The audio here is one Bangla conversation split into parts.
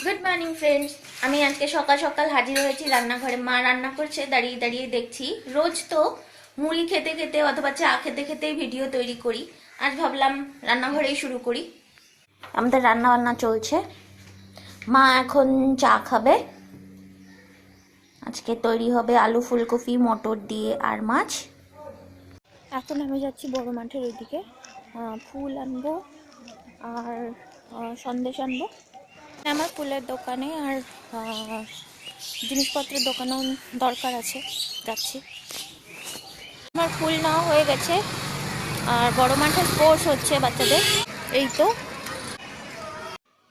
Good morning friends. আমি আজকে সকাল সকাল হাজির হয়েছি রান্নাঘরে। মা রান্না করছে, দাঁড়িয়ে দাঁড়িয়ে দেখছি। রোজ তো মুড়ি খেতে খেতে অথবা চা খেতে খেতেই ভিডিও তৈরি করি। আজ ভাবলাম রান্নাঘরেই শুরু করি। আমাদের রান্না বান্না চলছে। মা এখন চা খাবে। আজকে তৈরি হবে আলু ফুলকপি মটর দিয়ে আর মাছ। এখন আমি যাচ্ছি বড় মাঠের ওইদিকে, ফুল আনবো আর সন্দেশ আনবো। আমার ফুলের দোকানে আর জিনিসপত্রের দোকানেও দরকার আছে, যাচ্ছি। আমার ফুল নেওয়া হয়ে গেছে আর বড় মাঠে স্পোর্টস হচ্ছে বাচ্চাদের। এই তো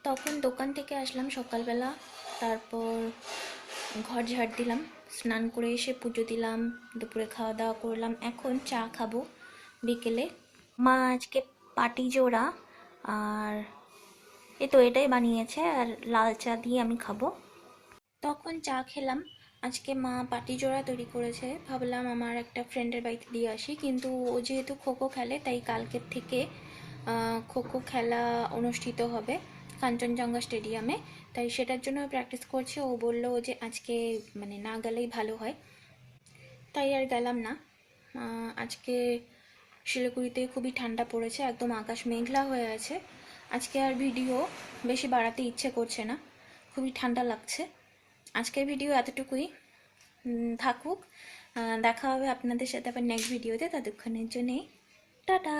তখন দোকান থেকে আসলাম সকালবেলা, তারপর ঘর ঝাড় দিলাম, স্নান করে এসে পুজো দিলাম, দুপুরে খাওয়া দাওয়া করলাম। এখন চা খাবো বিকেলে। মা আজকে পাটি জোড়া আর এটাই বানিয়েছে, আর লাল চা দিয়ে আমি খাবো। তখন চা খেলাম। আজকে মা পাটি জোড়া তৈরি করেছে। ভাবলাম আমার একটা ফ্রেন্ডের বাড়িতে দিয়ে আসি, কিন্তু ও যেহেতু খোখো খেলে তাই কালকের থেকে খোখো খেলা অনুষ্ঠিত হবে কাঞ্চনজঙ্ঘা স্টেডিয়ামে। তাই সেটার জন্য প্র্যাকটিস করছে। ও বললো যে আজকে মানে না গেলেই ভালো হয়, তাই আর গেলাম না। আজকে শিলিগুড়িতে খুবই ঠান্ডা পড়েছে, একদম আকাশ মেঘলা হয়ে আছে। আজকে আর ভিডিও বেশি বাড়াতে ইচ্ছে করছে না, খুবই ঠান্ডা লাগছে। আজকের ভিডিও এতটুকুই থাকুক। দেখা হবে আপনাদের সাথে আবার নেক্সট ভিডিওতে। ততক্ষণের জন্যে টাটা।